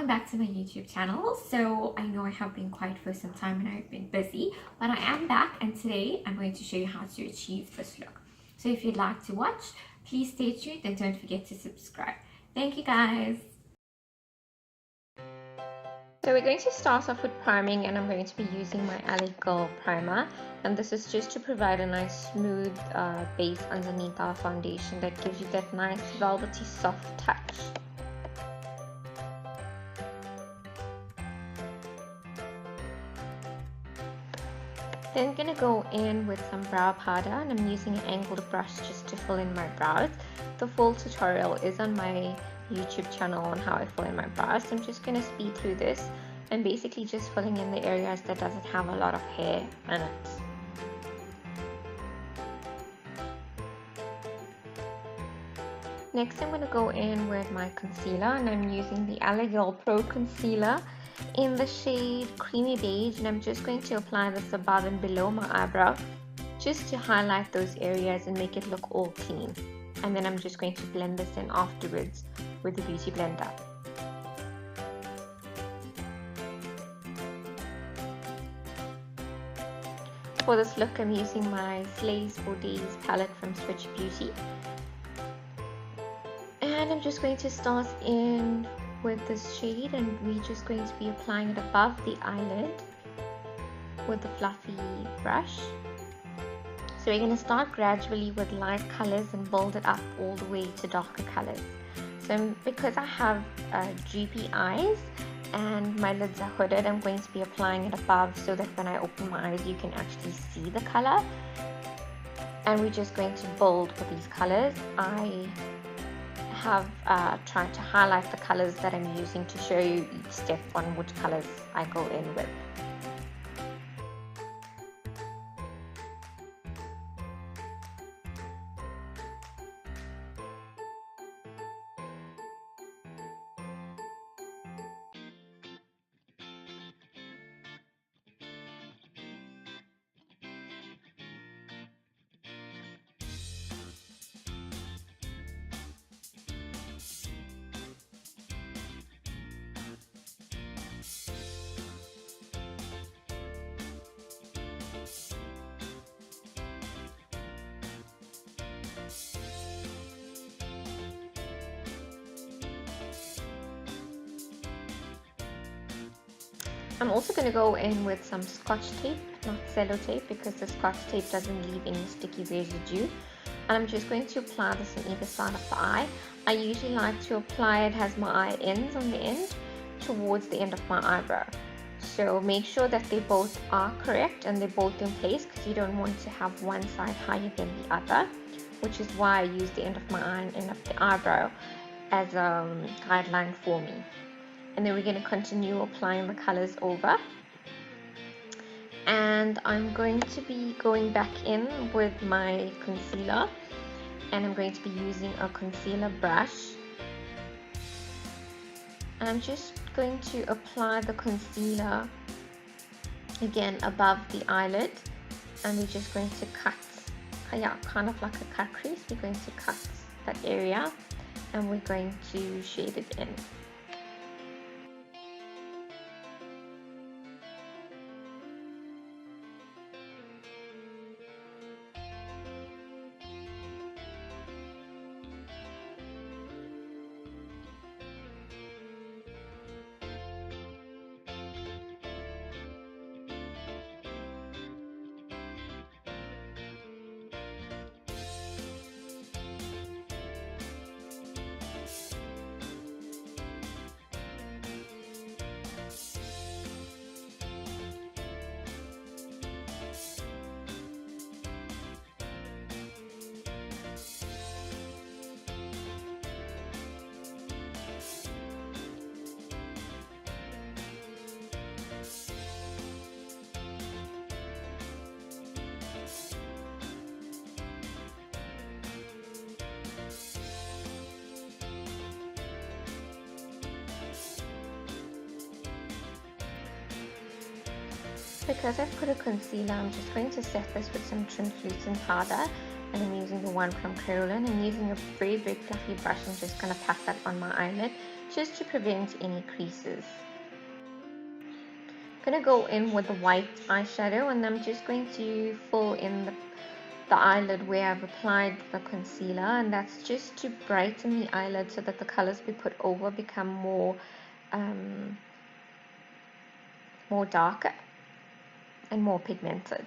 welcome back to my YouTube channel. So I know I have been quiet for some time and I've been busy, but I am back, and today I'm going to show you how to achieve this look. So if you'd like to watch, please stay tuned and don't forget to subscribe. Thank you guys. So we're going to start off with priming, and I'm going to be using my LA Girl primer, and this is just to provide a nice smooth base underneath our foundation that gives you that nice velvety soft touch. Then I'm going to go in with some brow powder, and I'm using an angled brush just to fill in my brows. The full tutorial is on my YouTube channel on how I fill in my brows. So I'm just going to speed through this and basically just filling in the areas that doesn't have a lot of hair in it. Next I'm going to go in with my concealer, and I'm using the LA Girl Pro Concealer in the shade Creamy Beige, and I'm just going to apply this above and below my eyebrow just to highlight those areas and make it look all clean. And then I'm just going to blend this in afterwards with the Beauty Blender. For this look I'm using my Slays for Days palette from Switch Beauty. And I'm just going to start in with this shade, and we're just going to be applying it above the eyelid with the fluffy brush. So we're going to start gradually with light colors and build it up all the way to darker colors. So because I have droopy eyes and my lids are hooded, I'm going to be applying it above so that when I open my eyes you can actually see the color. And we're just going to build with these colors. I have tried to highlight the colors that I'm using to show you each step on which colors I go in with. I'm also going to go in with some Scotch tape, not sellotape, because the Scotch tape doesn't leave any sticky residue. And I'm just going to apply this on either side of the eye. I usually like to apply it as my eye ends on the end towards the end of my eyebrow. So make sure that they both are correct and they're both in place, because you don't want to have one side higher than the other, which is why I use the end of my eye and end of the eyebrow as a guideline for me. And then we're going to continue applying the colors over, and I'm going to be going back in with my concealer, and I'm going to be using a concealer brush. And I'm just going to apply the concealer again above the eyelid, and we're just going to cut, kind of like a cut crease. We're going to cut that area and we're going to shade it in. Because I've put a concealer, I'm just going to set this with some translucent powder, And I'm using the one from Carolyn, and using a very fluffy brush, I'm just going to pat that on my eyelid just to prevent any creases. I'm going to go in with the white eyeshadow, and I'm just going to fill in the eyelid where I've applied the concealer, and that's just to brighten the eyelid so that the colors we put over become more darker and more pigmented.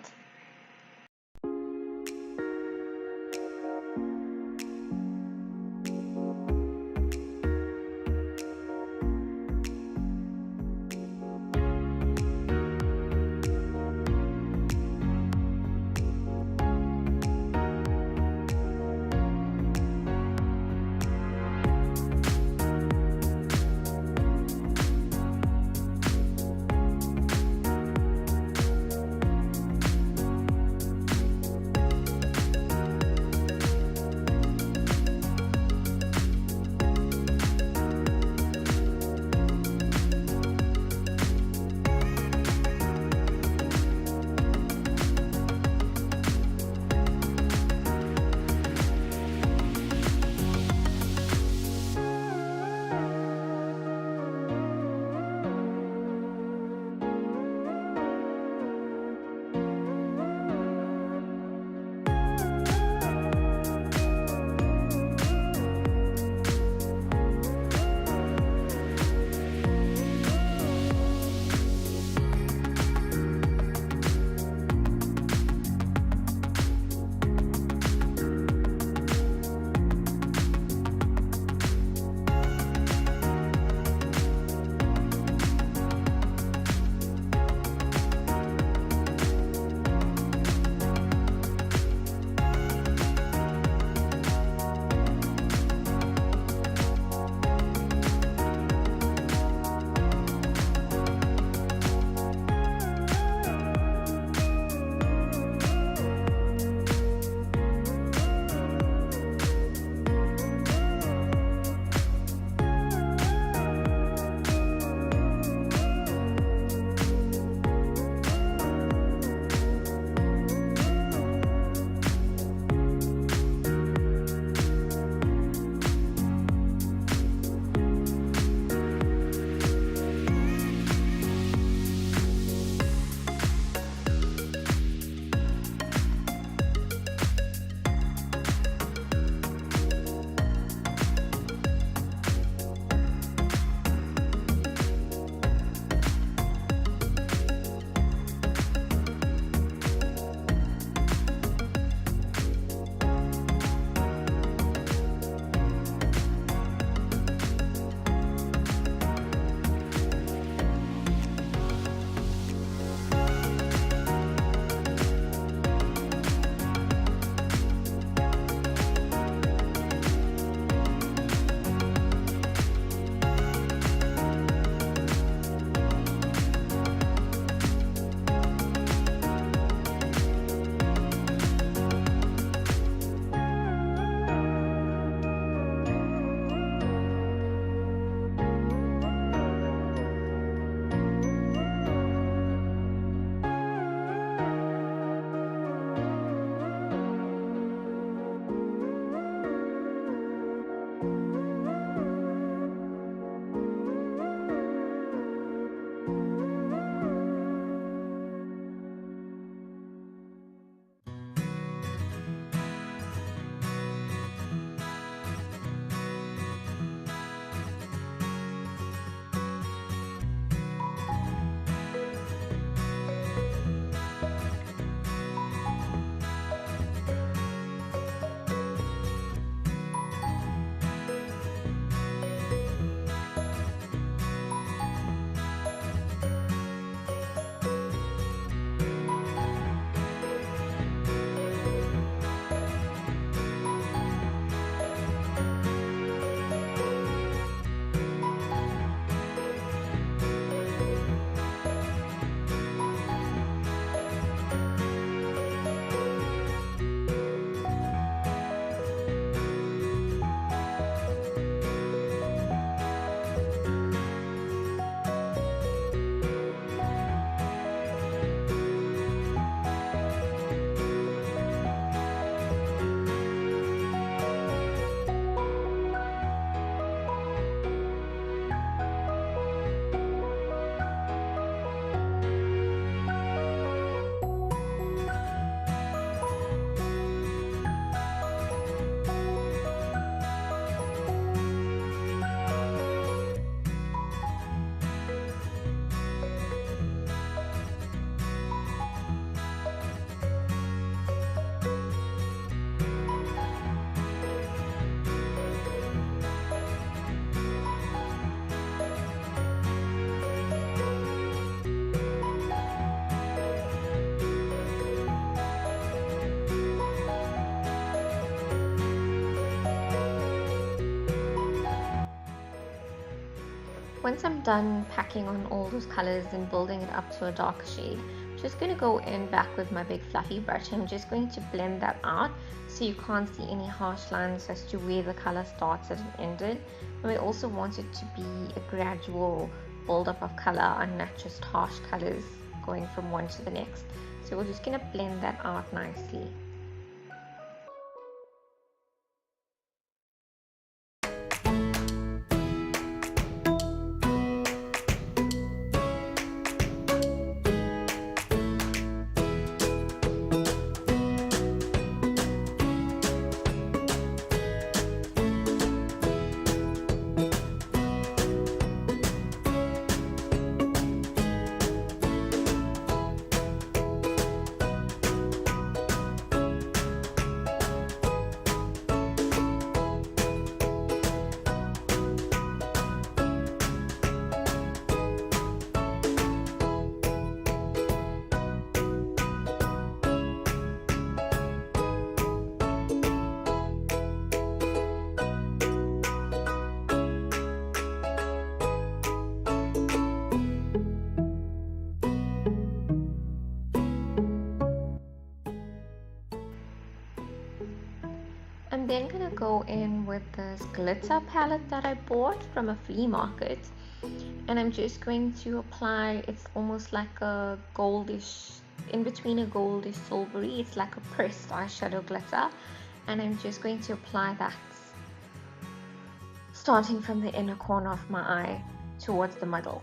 once I'm done packing on all those colors and building it up to a darker shade, I'm just going to go in back with my big fluffy brush. I'm just going to blend that out so you can't see any harsh lines as to where the color started and ended. And we also want it to be a gradual build-up of color and not just harsh colors going from one to the next. So we're just going to blend that out nicely. I'm then going to go in with this glitter palette that I bought from a flea market, and I'm just going to apply, it's almost like a goldish, in between a goldish silvery, it's like a pressed eyeshadow glitter, and I'm just going to apply that starting from the inner corner of my eye towards the middle.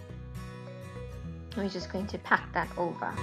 We're just going to pack that over.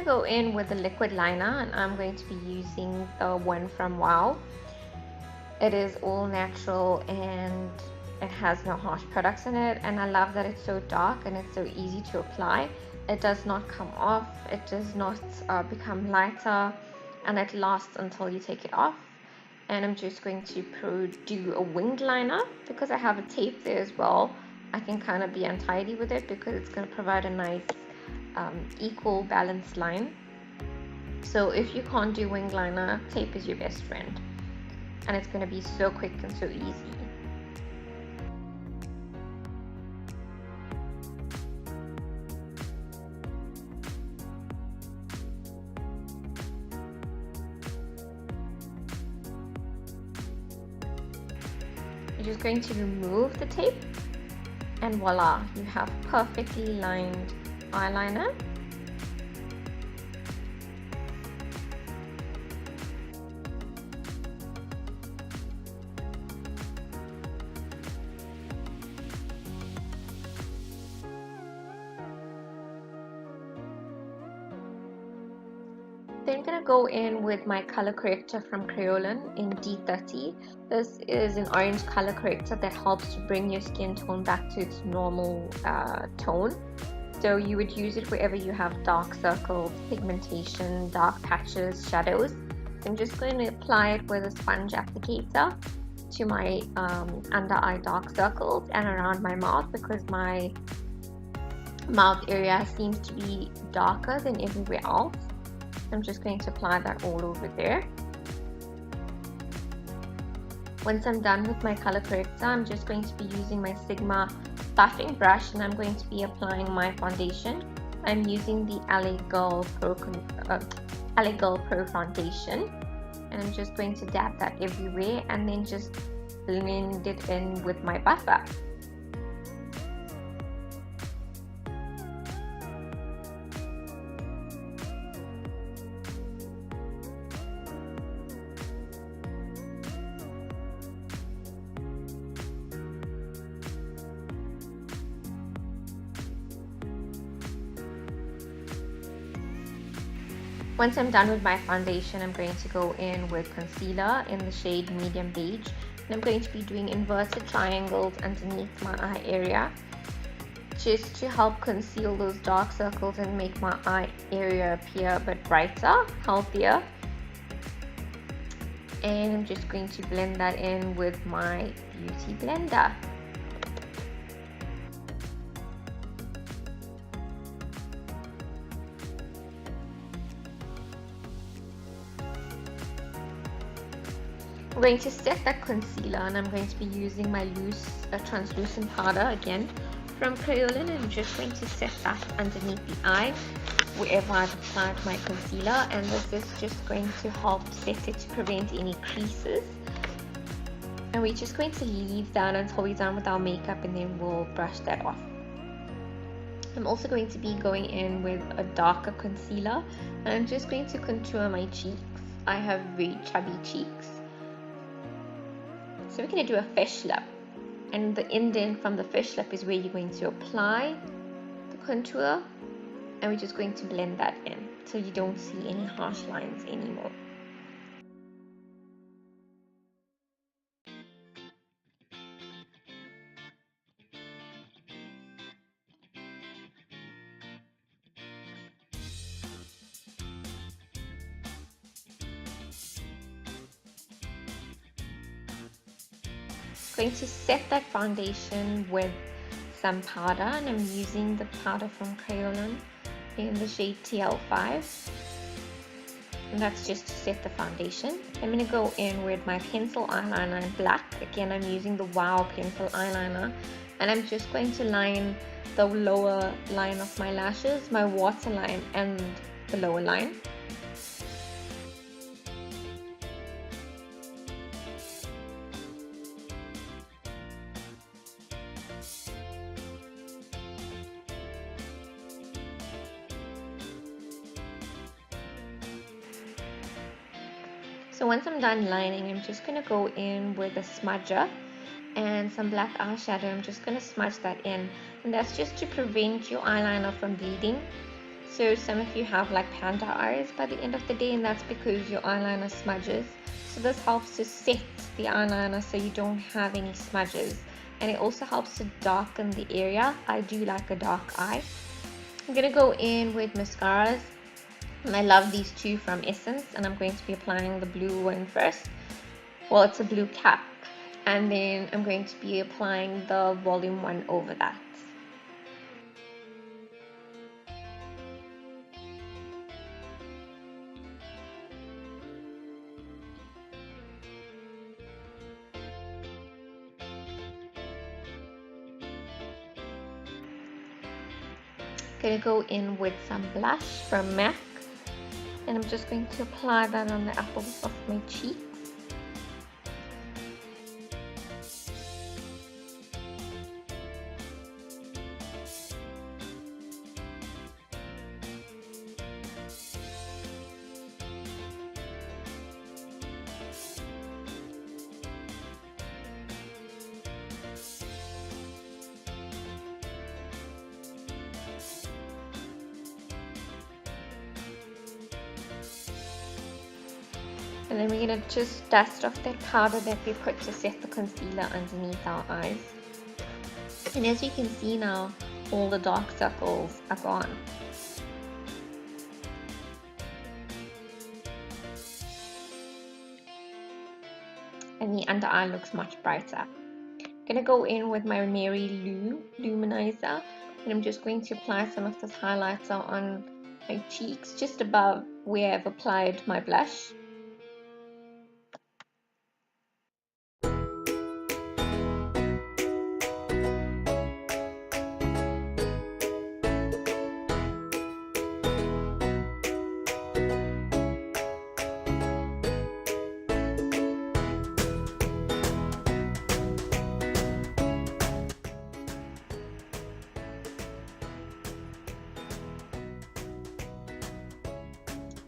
Go in with the liquid liner, and I'm going to be using the one from Wow. It is all natural and it has no harsh products in it, and I love that it's so dark and it's so easy to apply. It does not come off, it does not become lighter, and it lasts until you take it off. And I'm just going to do a winged liner because I have a tape there as well. I can kind of be untidy with it because it's going to provide a nice equal balanced line. So if you can't do wing liner, tape is your best friend, and it's going to be so quick and so easy. You're just going to remove the tape, and voila, you have perfectly lined eyeliner. Then I'm going to go in with my color corrector from Crayolan in D30. This is an orange color corrector that helps to bring your skin tone back to its normal tone. So you would use it wherever you have dark circles, pigmentation, dark patches, shadows. So I'm just going to apply it with a sponge applicator to my under eye dark circles and around my mouth, because my mouth area seems to be darker than everywhere else. I'm just going to apply that all over there. Once I'm done with my color corrector, I'm just going to be using my Sigma buffing brush and I'm going to be applying my foundation. I'm using the LA Girl Pro foundation, and I'm just going to dab that everywhere and then just blend it in with my buffer. Once I'm done with my foundation, I'm going to go in with concealer in the shade Medium Beige. And I'm going to be doing inverted triangles underneath my eye area, just to help conceal those dark circles and make my eye area appear a bit brighter, healthier. And I'm just going to blend that in with my beauty blender. I'm going to set that concealer and I'm going to be using my loose translucent powder again from Crayolan, and I'm just going to set that underneath the eye wherever I've applied my concealer, and this is just going to help set it to prevent any creases. And we're just going to leave that until we're done with our makeup and then we'll brush that off. I'm also going to be going in with a darker concealer and I'm just going to contour my cheeks. I have very chubby cheeks. So we're going to do a fish lip, and the indent from the fish lip is where you're going to apply the contour, and we're just going to blend that in so you don't see any harsh lines anymore. Going to set that foundation with some powder, and I'm using the powder from Crayolan in the shade TL5, and that's just to set the foundation. I'm going to go in with my pencil eyeliner in black. Again, I'm using the Wow pencil eyeliner, and I'm just going to line the lower line of my lashes, my waterline, and the lower line. So once I'm done lining, I'm just going to go in with a smudger and some black eyeshadow. I'm just going to smudge that in, and that's just to prevent your eyeliner from bleeding. So some of you have like panda eyes by the end of the day, and that's because your eyeliner smudges. So this helps to set the eyeliner so you don't have any smudges, and it also helps to darken the area. I do like a dark eye. I'm going to go in with mascaras. And I love these two from Essence, and I'm going to be applying the blue one first. Well, it's a blue cap, and then I'm going to be applying the volume one over that. Gonna go in with some blush from MAC, and I'm just going to apply that on the apples of my cheeks. And then we're going to just dust off that powder that we put to set the concealer underneath our eyes. And as you can see now, all the dark circles are gone. And the under eye looks much brighter. I'm going to go in with my Mary Lou luminizer, and I'm just going to apply some of this highlighter on my cheeks, just above where I've applied my blush.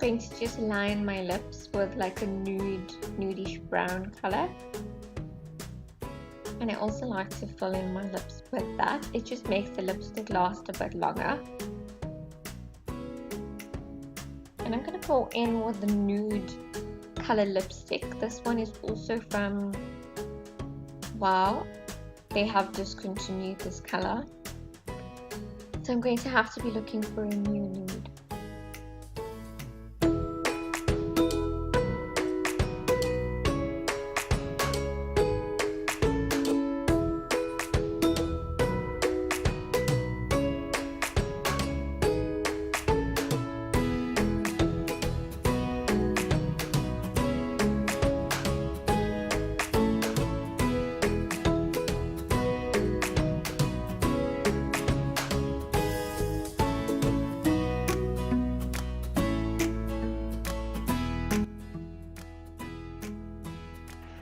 Going to just line my lips with like a nudish brown color, and I also like to fill in my lips with that. It just makes the lipstick last a bit longer. And I'm going to go in with the nude color lipstick. This one is also from Wow. They have discontinued this color, so I'm going to have to be looking for a new nude.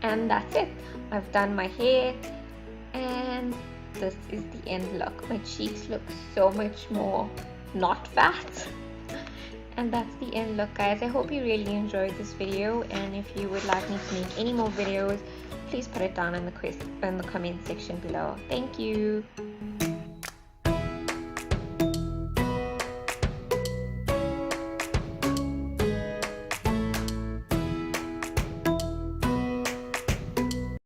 And that's it. I've done my hair, and this is the end look. My cheeks look so much more not fat. And that's the end look, guys. I hope you really enjoyed this video, and if you would like me to make any more videos, please put it down in the comment section below. Thank you.